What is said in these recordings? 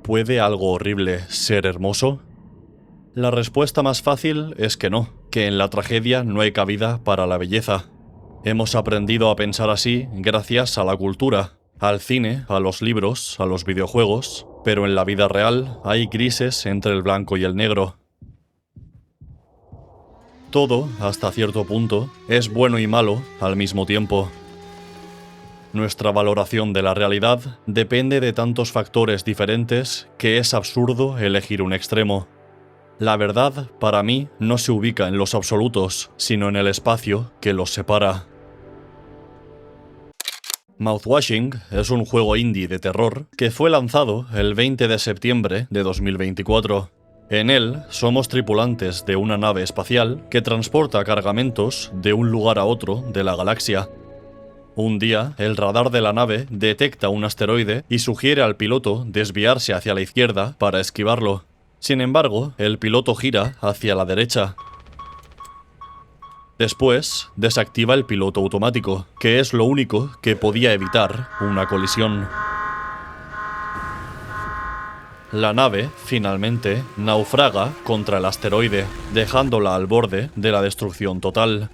¿Puede algo horrible ser hermoso? La respuesta más fácil es que no, que en la tragedia no hay cabida para la belleza. Hemos aprendido a pensar así gracias a la cultura, al cine, a los libros, a los videojuegos, pero en la vida real hay grises entre el blanco y el negro. Todo, hasta cierto punto, es bueno y malo al mismo tiempo. Nuestra valoración de la realidad depende de tantos factores diferentes que es absurdo elegir un extremo. La verdad, para mí, no se ubica en los absolutos, sino en el espacio que los separa. Mouthwashing es un juego indie de terror que fue lanzado el 20 de septiembre de 2024. En él, somos tripulantes de una nave espacial que transporta cargamentos de un lugar a otro de la galaxia. Un día, el radar de la nave detecta un asteroide y sugiere al piloto desviarse hacia la izquierda para esquivarlo. Sin embargo, el piloto gira hacia la derecha. Después, desactiva el piloto automático, que es lo único que podía evitar una colisión. La nave, finalmente, naufraga contra el asteroide, dejándola al borde de la destrucción total.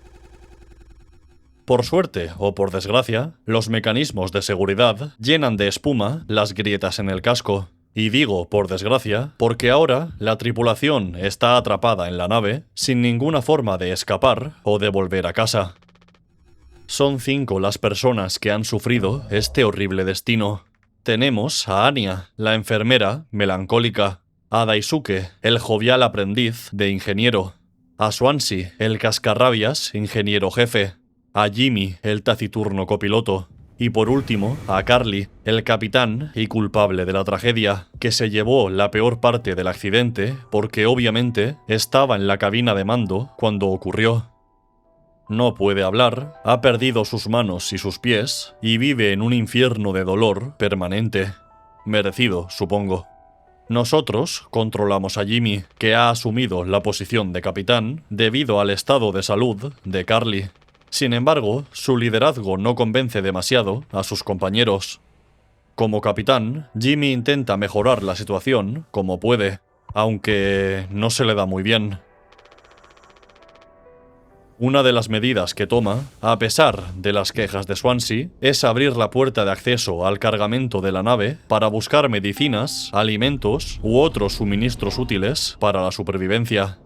Por suerte o por desgracia, los mecanismos de seguridad llenan de espuma las grietas en el casco. Y digo por desgracia, porque ahora la tripulación está atrapada en la nave sin ninguna forma de escapar o de volver a casa. Son 5 las personas que han sufrido este horrible destino. Tenemos a Anya, la enfermera melancólica, a Daisuke, el jovial aprendiz de ingeniero, a Swansea, el cascarrabias ingeniero jefe, a Jimmy, el taciturno copiloto, y por último, a Carly, el capitán y culpable de la tragedia, que se llevó la peor parte del accidente porque obviamente estaba en la cabina de mando cuando ocurrió. No puede hablar, ha perdido sus manos y sus pies y vive en un infierno de dolor permanente. Merecido, supongo. Nosotros controlamos a Jimmy, que ha asumido la posición de capitán debido al estado de salud de Carly. Sin embargo, su liderazgo no convence demasiado a sus compañeros. Como capitán, Jimmy intenta mejorar la situación como puede, aunque no se le da muy bien. Una de las medidas que toma, a pesar de las quejas de Swansea, es abrir la puerta de acceso al cargamento de la nave para buscar medicinas, alimentos u otros suministros útiles para la supervivencia.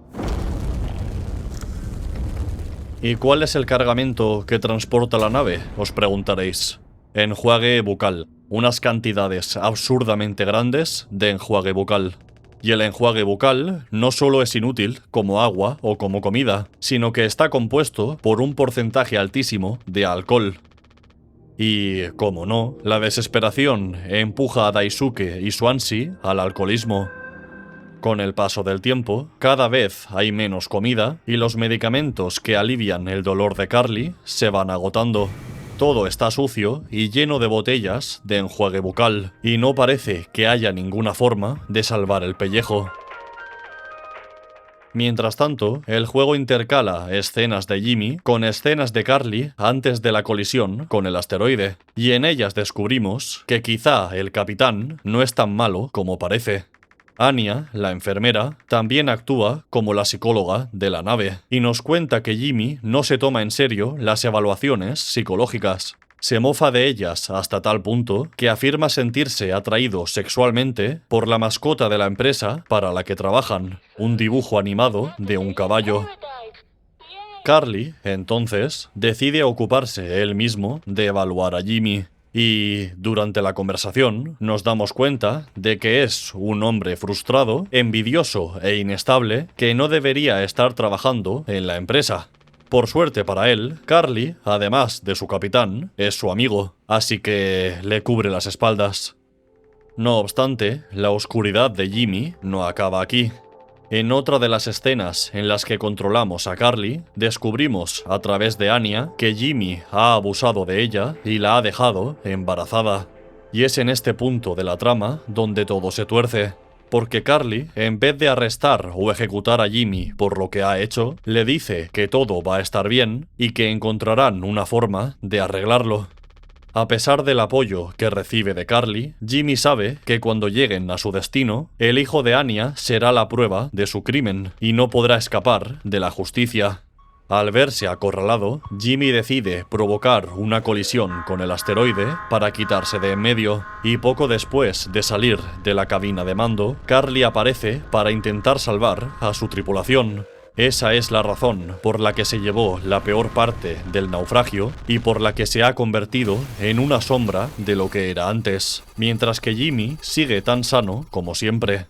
¿Y cuál es el cargamento que transporta la nave?, os preguntaréis. Enjuague bucal. Unas cantidades absurdamente grandes de enjuague bucal. Y el enjuague bucal no solo es inútil como agua o como comida, sino que está compuesto por un porcentaje altísimo de alcohol. Y, como no, la desesperación empuja a Daisuke y Swansea al alcoholismo. Con el paso del tiempo, cada vez hay menos comida y los medicamentos que alivian el dolor de Carly se van agotando. Todo está sucio y lleno de botellas de enjuague bucal, y no parece que haya ninguna forma de salvar el pellejo. Mientras tanto, el juego intercala escenas de Jimmy con escenas de Carly antes de la colisión con el asteroide, y en ellas descubrimos que quizá el capitán no es tan malo como parece. Anya, la enfermera, también actúa como la psicóloga de la nave y nos cuenta que Jimmy no se toma en serio las evaluaciones psicológicas. Se mofa de ellas hasta tal punto que afirma sentirse atraído sexualmente por la mascota de la empresa para la que trabajan, un dibujo animado de un caballo. Carly, entonces, decide ocuparse él mismo de evaluar a Jimmy. Y, durante la conversación, nos damos cuenta de que es un hombre frustrado, envidioso e inestable que no debería estar trabajando en la empresa. Por suerte para él, Carly, además de su capitán, es su amigo, así que le cubre las espaldas. No obstante, la oscuridad de Jimmy no acaba aquí. En otra de las escenas en las que controlamos a Carly, descubrimos a través de Anya que Jimmy ha abusado de ella y la ha dejado embarazada. Y es en este punto de la trama donde todo se tuerce, porque Carly, en vez de arrestar o ejecutar a Jimmy por lo que ha hecho, le dice que todo va a estar bien y que encontrarán una forma de arreglarlo. A pesar del apoyo que recibe de Carly, Jimmy sabe que cuando lleguen a su destino, el hijo de Anya será la prueba de su crimen y no podrá escapar de la justicia. Al verse acorralado, Jimmy decide provocar una colisión con el asteroide para quitarse de en medio, y poco después de salir de la cabina de mando, Carly aparece para intentar salvar a su tripulación. Esa es la razón por la que se llevó la peor parte del naufragio y por la que se ha convertido en una sombra de lo que era antes, mientras que Jimmy sigue tan sano como siempre.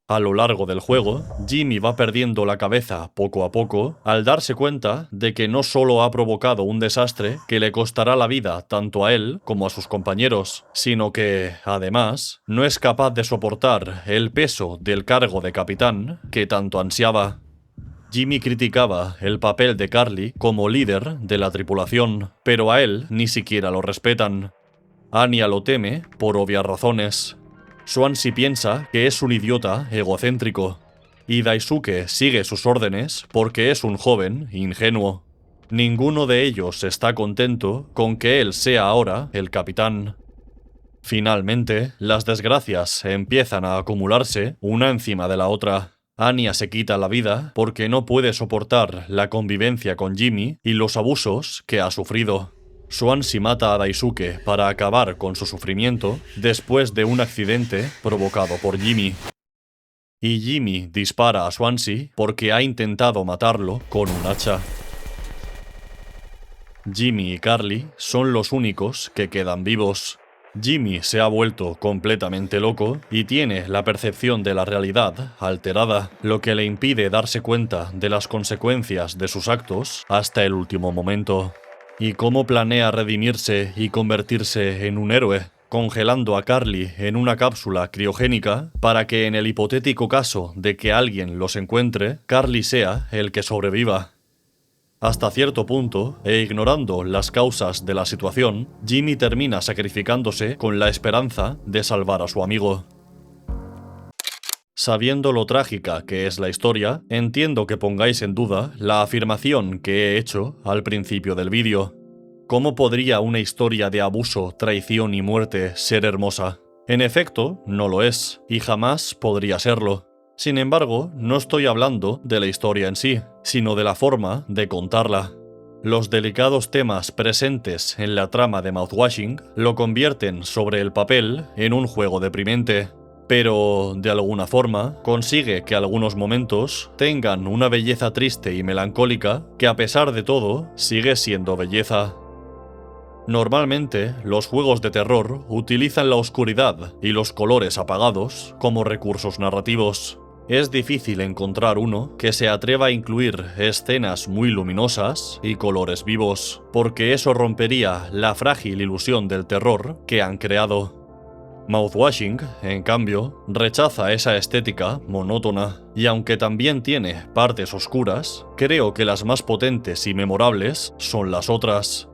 A lo largo del juego, Jimmy va perdiendo la cabeza poco a poco al darse cuenta de que no solo ha provocado un desastre que le costará la vida tanto a él como a sus compañeros, sino que, además, no es capaz de soportar el peso del cargo de capitán que tanto ansiaba. Jimmy criticaba el papel de Carly como líder de la tripulación, pero a él ni siquiera lo respetan. Anya lo teme por obvias razones. Swansea piensa que es un idiota egocéntrico, y Daisuke sigue sus órdenes porque es un joven ingenuo. Ninguno de ellos está contento con que él sea ahora el capitán. Finalmente, las desgracias empiezan a acumularse una encima de la otra. Anya se quita la vida porque no puede soportar la convivencia con Jimmy y los abusos que ha sufrido. Swansea mata a Daisuke para acabar con su sufrimiento después de un accidente provocado por Jimmy. Y Jimmy dispara a Swansea porque ha intentado matarlo con un hacha. Jimmy y Carly son los únicos que quedan vivos. Jimmy se ha vuelto completamente loco y tiene la percepción de la realidad alterada, lo que le impide darse cuenta de las consecuencias de sus actos hasta el último momento. ¿Y cómo planea redimirse y convertirse en un héroe? Congelando a Carly en una cápsula criogénica para que en el hipotético caso de que alguien los encuentre, Carly sea el que sobreviva. Hasta cierto punto, e ignorando las causas de la situación, Jimmy termina sacrificándose con la esperanza de salvar a su amigo. Sabiendo lo trágica que es la historia, entiendo que pongáis en duda la afirmación que he hecho al principio del vídeo. ¿Cómo podría una historia de abuso, traición y muerte ser hermosa? En efecto, no lo es, y jamás podría serlo. Sin embargo, no estoy hablando de la historia en sí, sino de la forma de contarla. Los delicados temas presentes en la trama de Mouthwashing lo convierten sobre el papel en un juego deprimente, pero, de alguna forma, consigue que algunos momentos tengan una belleza triste y melancólica que, a pesar de todo, sigue siendo belleza. Normalmente, los juegos de terror utilizan la oscuridad y los colores apagados como recursos narrativos. Es difícil encontrar uno que se atreva a incluir escenas muy luminosas y colores vivos, porque eso rompería la frágil ilusión del terror que han creado. Mouthwashing, en cambio, rechaza esa estética monótona, y aunque también tiene partes oscuras, creo que las más potentes y memorables son las otras.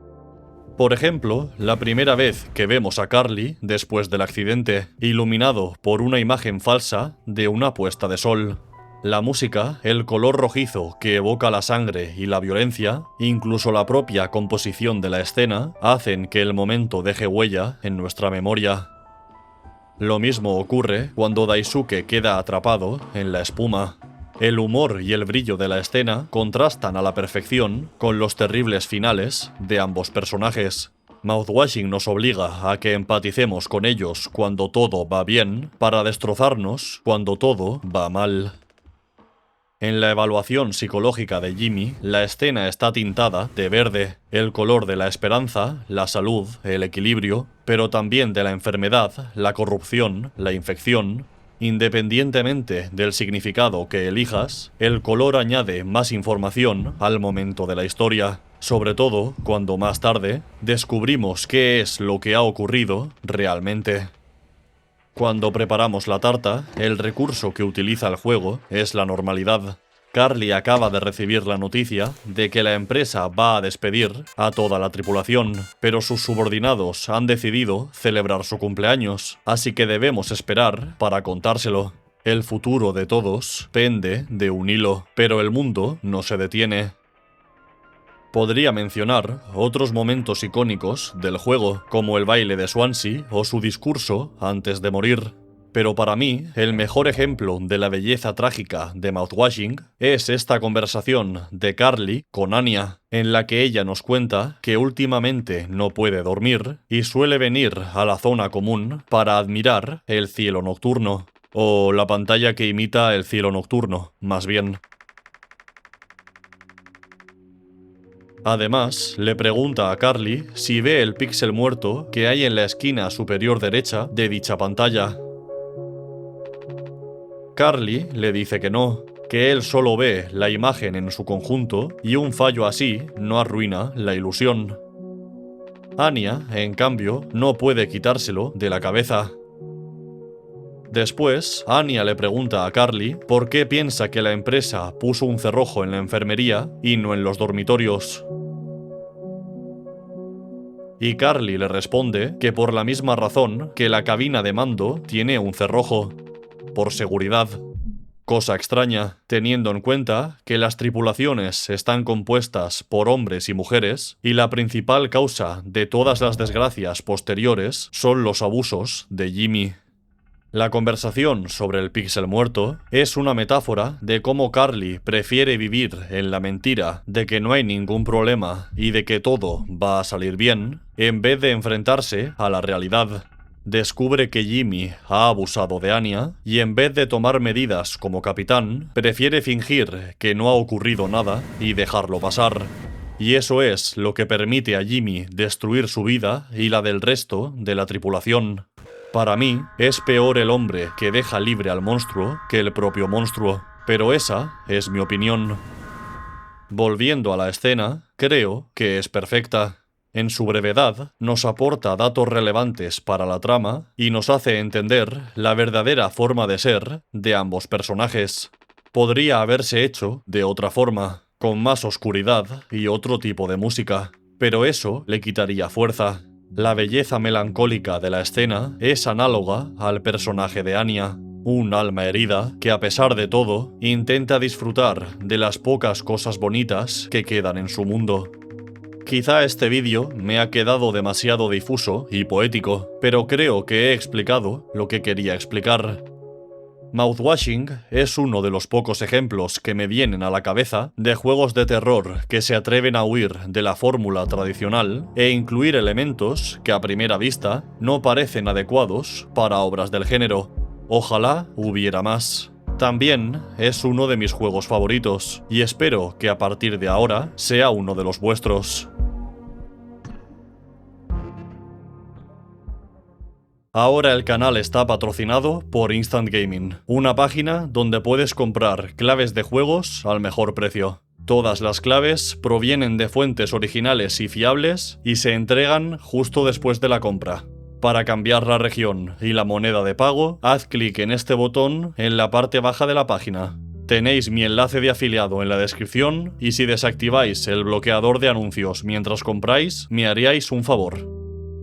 Por ejemplo, la primera vez que vemos a Carly después del accidente, iluminado por una imagen falsa de una puesta de sol. La música, el color rojizo que evoca la sangre y la violencia, incluso la propia composición de la escena, hacen que el momento deje huella en nuestra memoria. Lo mismo ocurre cuando Daisuke queda atrapado en la espuma. El humor y el brillo de la escena contrastan a la perfección con los terribles finales de ambos personajes. Mouthwashing nos obliga a que empaticemos con ellos cuando todo va bien, para destrozarnos cuando todo va mal. En la evaluación psicológica de Jimmy, la escena está tintada de verde, el color de la esperanza, la salud, el equilibrio, pero también de la enfermedad, la corrupción, la infección. Independientemente del significado que elijas, el color añade más información al momento de la historia, sobre todo cuando más tarde descubrimos qué es lo que ha ocurrido realmente. Cuando preparamos la tarta, el recurso que utiliza el juego es la normalidad. Carly acaba de recibir la noticia de que la empresa va a despedir a toda la tripulación, pero sus subordinados han decidido celebrar su cumpleaños, así que debemos esperar para contárselo. El futuro de todos pende de un hilo, pero el mundo no se detiene. Podría mencionar otros momentos icónicos del juego, como el baile de Swansea o su discurso antes de morir. Pero para mí, el mejor ejemplo de la belleza trágica de Mouthwashing es esta conversación de Carly con Anya, en la que ella nos cuenta que últimamente no puede dormir y suele venir a la zona común para admirar el cielo nocturno, o la pantalla que imita el cielo nocturno, más bien. Además, le pregunta a Carly si ve el píxel muerto que hay en la esquina superior derecha de dicha pantalla. Carly le dice que no, que él solo ve la imagen en su conjunto y un fallo así no arruina la ilusión. Anya, en cambio, no puede quitárselo de la cabeza. Después, Anya le pregunta a Carly por qué piensa que la empresa puso un cerrojo en la enfermería y no en los dormitorios. Y Carly le responde que por la misma razón que la cabina de mando tiene un cerrojo, por seguridad. Cosa extraña, teniendo en cuenta que las tripulaciones están compuestas por hombres y mujeres, y la principal causa de todas las desgracias posteriores son los abusos de Jimmy. La conversación sobre el píxel muerto es una metáfora de cómo Carly prefiere vivir en la mentira de que no hay ningún problema y de que todo va a salir bien, en vez de enfrentarse a la realidad. Descubre que Jimmy ha abusado de Anya y en vez de tomar medidas como capitán, prefiere fingir que no ha ocurrido nada y dejarlo pasar. Y eso es lo que permite a Jimmy destruir su vida y la del resto de la tripulación. Para mí, es peor el hombre que deja libre al monstruo que el propio monstruo, pero esa es mi opinión. Volviendo a la escena, creo que es perfecta. En su brevedad, nos aporta datos relevantes para la trama y nos hace entender la verdadera forma de ser de ambos personajes. Podría haberse hecho de otra forma, con más oscuridad y otro tipo de música, pero eso le quitaría fuerza. La belleza melancólica de la escena es análoga al personaje de Anya, un alma herida que a pesar de todo intenta disfrutar de las pocas cosas bonitas que quedan en su mundo. Quizá este vídeo me ha quedado demasiado difuso y poético, pero creo que he explicado lo que quería explicar. Mouthwashing es uno de los pocos ejemplos que me vienen a la cabeza de juegos de terror que se atreven a huir de la fórmula tradicional e incluir elementos que a primera vista no parecen adecuados para obras del género. Ojalá hubiera más. También es uno de mis juegos favoritos y espero que a partir de ahora sea uno de los vuestros. Ahora el canal está patrocinado por Instant Gaming, una página donde puedes comprar claves de juegos al mejor precio. Todas las claves provienen de fuentes originales y fiables y se entregan justo después de la compra. Para cambiar la región y la moneda de pago, haz clic en este botón en la parte baja de la página. Tenéis mi enlace de afiliado en la descripción y si desactiváis el bloqueador de anuncios mientras compráis, me haríais un favor.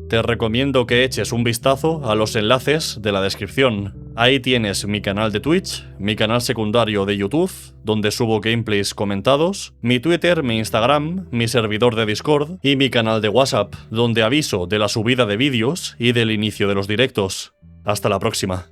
Te recomiendo que eches un vistazo a los enlaces de la descripción. Ahí tienes mi canal de Twitch, mi canal secundario de YouTube, donde subo gameplays comentados, mi Twitter, mi Instagram, mi servidor de Discord y mi canal de WhatsApp, donde aviso de la subida de vídeos y del inicio de los directos. Hasta la próxima.